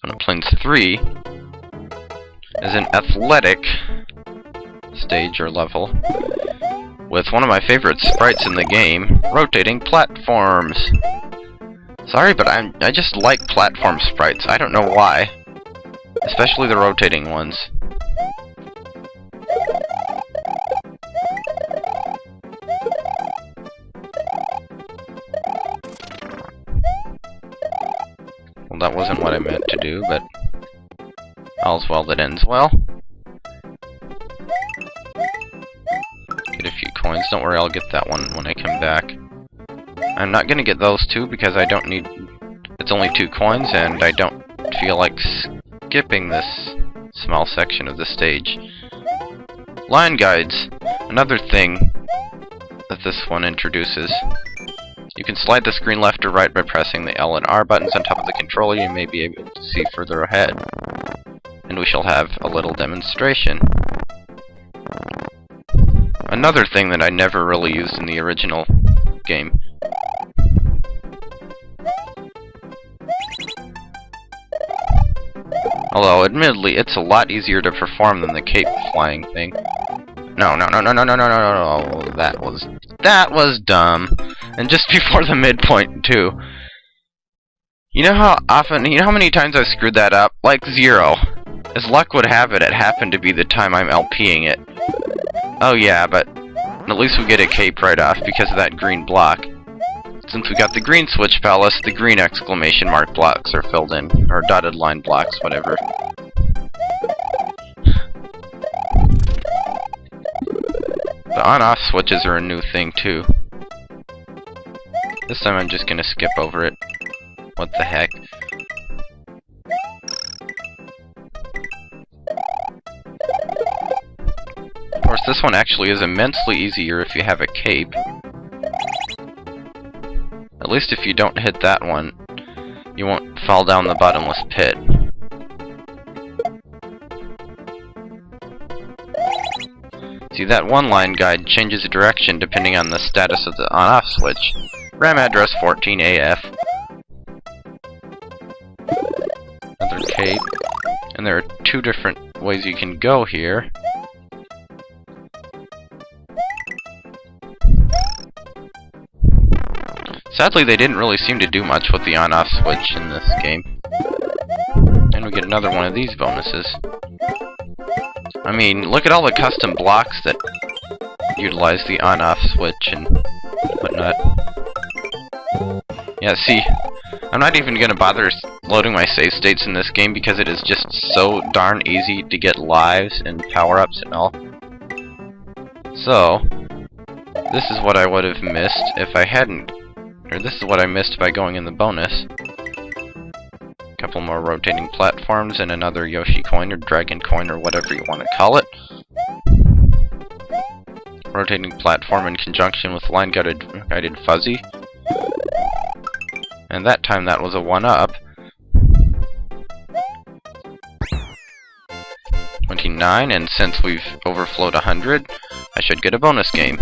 On Plains 3 is an athletic stage or level with one of my favorite sprites in the game, rotating platforms. Sorry, but I just like platform sprites. I don't know why. Especially the rotating ones. Well, that wasn't what I meant to do, but all's well that ends well. Get a few coins. Don't worry, I'll get that one when I come back. I'm not gonna get those two because I don't need... It's only 2 coins, and I don't feel like skipping this small section of the stage. Line guides. Another thing that this one introduces. You can slide the screen left or right by pressing the L and R buttons on top of the controller. You may be able to see further ahead. And we shall have a little demonstration. Another thing that I never really used in the original game. Although, admittedly, it's a lot easier to perform than the cape flying thing. No. That was dumb. And just before the midpoint, too. You know how many times I've screwed that up? Like 0. As luck would have it, it happened to be the time I'm LPing it. Oh yeah, but at least we get a cape right off because of that green block. Since we got the green switch palace, the green exclamation mark blocks are filled in. Or dotted line blocks, whatever. The on-off switches are a new thing, too. This time I'm just gonna skip over it. What the heck? Of course, this one actually is immensely easier if you have a cape. At least if you don't hit that one, you won't fall down the bottomless pit. See, that one line guide changes direction depending on the status of the on-off switch. RAM address 14AF. Another cape. And there are 2 different ways you can go here. Sadly, they didn't really seem to do much with the on-off switch in this game. And we get another one of these bonuses. I mean, look at all the custom blocks that utilize the on-off switch and whatnot. Yeah, see, I'm not even gonna bother loading my save states in this game because it is just so darn easy to get lives and power-ups and all. So, this is what I would have missed if I hadn't... Or this is what I missed by going in the bonus. A couple more rotating platforms and another Yoshi coin or Dragon coin or whatever you want to call it. Rotating platform in conjunction with line guided fuzzy. And that time that was a 1-up. 29, and since we've overflowed 100, I should get a bonus game.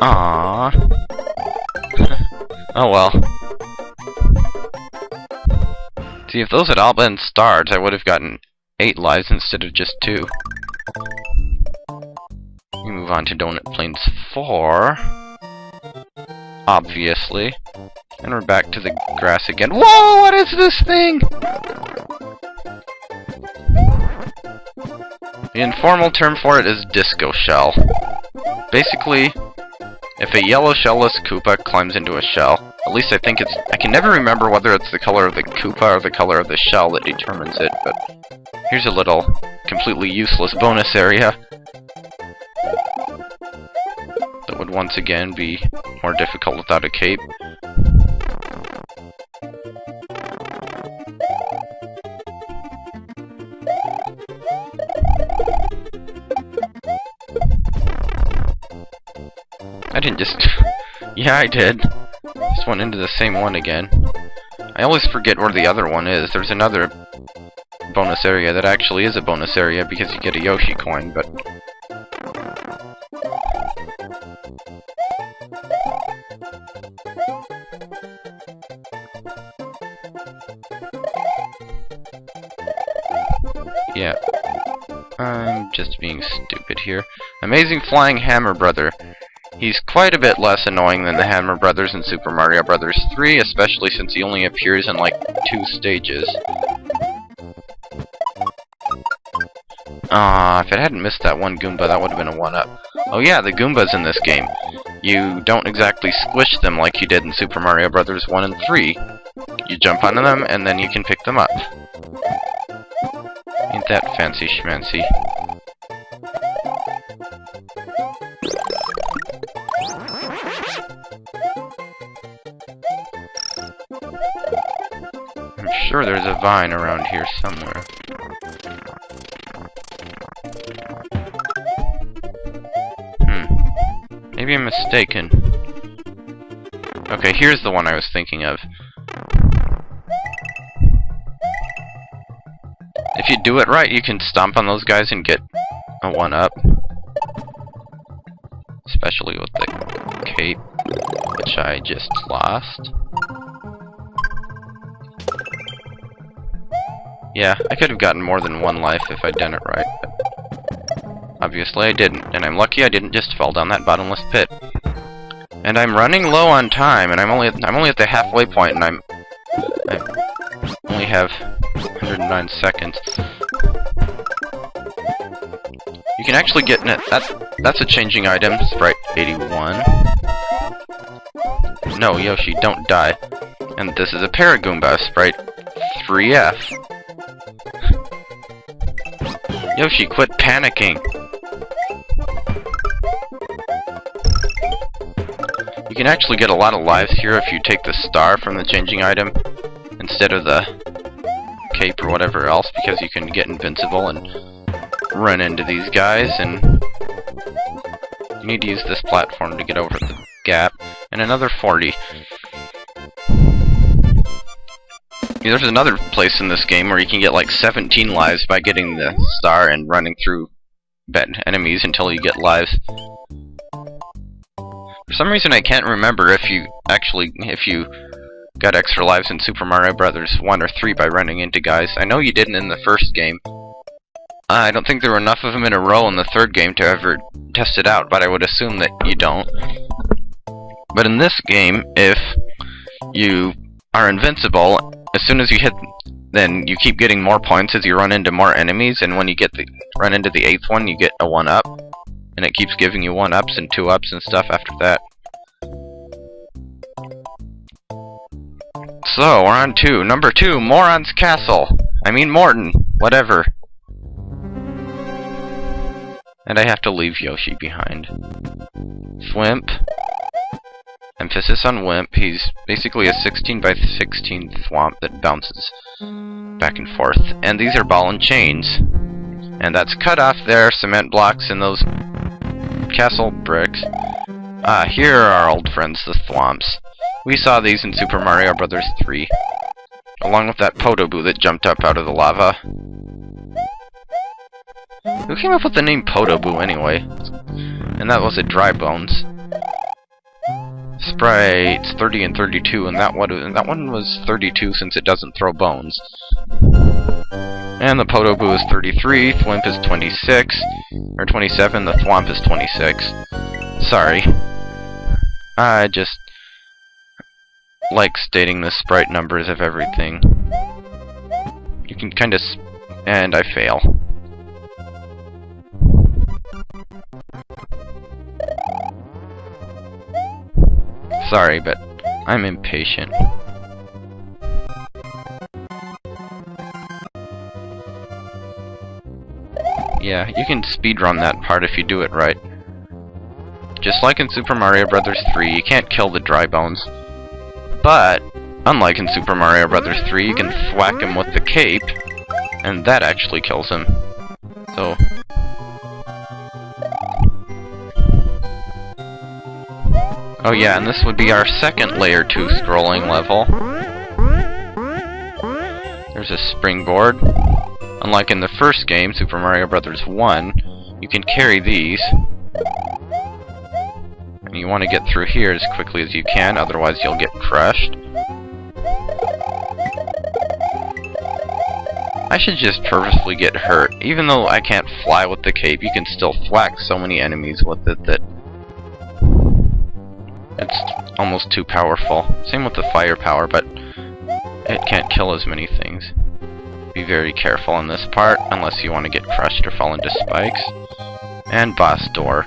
Aww. Oh well. See, if those had all been stars, I would have gotten 8 lives instead of just 2. We move on to Donut Plains 4. Obviously. And we're back to the grass again. Whoa! What is this thing? The informal term for it is disco shell. Basically, if a yellow shellless Koopa climbs into a shell, at least I think it's... I can never remember whether it's the color of the Koopa or the color of the shell that determines it, but here's a little completely useless bonus area that would once again be more difficult without a cape. I didn't just... Yeah, I did. Just went into the same one again. I always forget where the other one is. There's another bonus area that actually is a bonus area because you get a Yoshi coin, but... yeah. I'm just being stupid here. Amazing Flying Hammer Brother. He's quite a bit less annoying than the Hammer Brothers in Super Mario Bros. 3, especially since he only appears in like 2 stages. If it hadn't missed that one Goomba, that would have been a 1-up. Oh yeah, the Goombas in this game. You don't exactly squish them like you did in Super Mario Bros. 1 and 3. You jump onto them, and then you can pick them up. Ain't that fancy schmancy. I'm sure there's a vine around here somewhere. Maybe I'm mistaken. Okay, here's the one I was thinking of. If you do it right, you can stomp on those guys and get a 1-up. Especially with the cape, which I just lost. Yeah, I could have gotten more than 1 life if I'd done it right, but obviously I didn't, and I'm lucky I didn't just fall down that bottomless pit. And I'm running low on time, and I'm only at the halfway point, and I only have 109 seconds. You can actually get that's a changing item, Sprite 81. No, Yoshi, don't die. And this is a Paragoomba, Sprite 3F. Yoshi, quit panicking. You can actually get a lot of lives here if you take the star from the changing item instead of the cape or whatever else, because you can get invincible and run into these guys, and you need to use this platform to get over the gap, and another 40. There's another place in this game where you can get like 17 lives by getting the star and running through bad enemies until you get lives. For some reason I can't remember if you got extra lives in Super Mario Bros. 1 or 3 by running into guys. I know you didn't in the first game. I don't think there were enough of them in a row in the third game to ever test it out, but I would assume that you don't. But in this game, if you are invincible, as soon as you hit, then you keep getting more points as you run into more enemies, and when you run into the 8th one, you get a 1-up. And it keeps giving you 1-ups and 2-ups and stuff after that. So, we're on to number 2, Morons Castle. I mean Morton, whatever. And I have to leave Yoshi behind. Thwimp. Emphasis on Wimp. He's basically a 16 by 16 thwomp that bounces back and forth. And these are ball and chains. And that's cut off their cement blocks and those castle bricks. Here are our old friends, the thwomps. We saw these in Super Mario Bros. 3. Along with that Podoboo that jumped up out of the lava. Who came up with the name Podoboo anyway? And that was a Dry Bones. Sprites 30 and 32, and that one was 32 since it doesn't throw bones. And the Podoboo is 33, Thwimp is 26, or 27, the Thwomp is 26. Sorry. I just like stating the sprite numbers of everything. You can kinda and I fail. Sorry, but I'm impatient. Yeah, you can speedrun that part if you do it right. Just like in Super Mario Bros. 3, you can't kill the Dry Bones. But, unlike in Super Mario Bros. 3, you can thwack him with the cape, and that actually kills him. So... oh yeah, and this would be our second Layer 2 scrolling level. There's a springboard. Unlike in the first game, Super Mario Bros. 1, you can carry these. And you want to get through here as quickly as you can, otherwise you'll get crushed. I should just purposefully get hurt. Even though I can't fly with the cape, you can still whack so many enemies with it that it's almost too powerful. Same with the fire power, but it can't kill as many things. Be very careful in this part, unless you want to get crushed or fall into spikes. And boss door.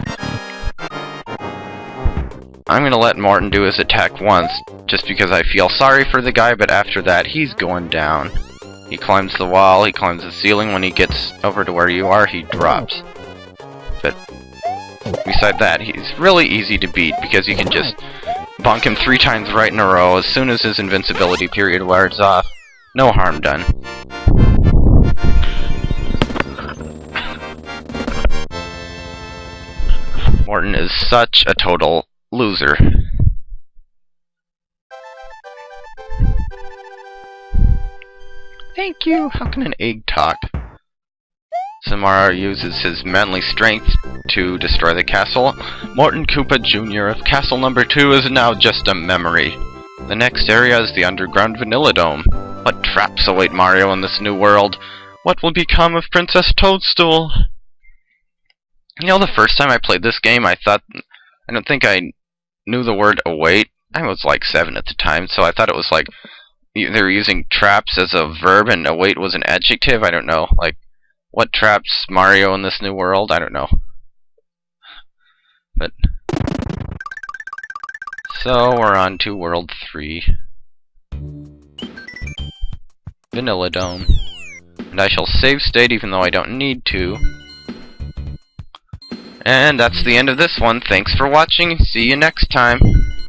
I'm gonna let Morton do his attack once, just because I feel sorry for the guy, but after that, he's going down. He climbs the wall, he climbs the ceiling. When he gets over to where you are, he drops. But beside that, he's really easy to beat, because you can just bonk him 3 times right in a row as soon as his invincibility period wears off. No harm done. Morton is such a total loser. Thank you! How can an egg talk? Samara uses his manly strength to destroy the castle. Morton Koopa Jr. of Castle Number 2 is now just a memory. The next area is the underground Vanilla Dome. What traps await Mario in this new world? What will become of Princess Toadstool? You know, the first time I played this game, I don't think I knew the word await. I was like 7 at the time, so I thought it was like they were using traps as a verb and await was an adjective. I don't know. Like, what traps Mario in this new world? I don't know. But so we're on to World 3. Vanilla Dome. And I shall save state even though I don't need to. And that's the end of this one. Thanks for watching. See you next time.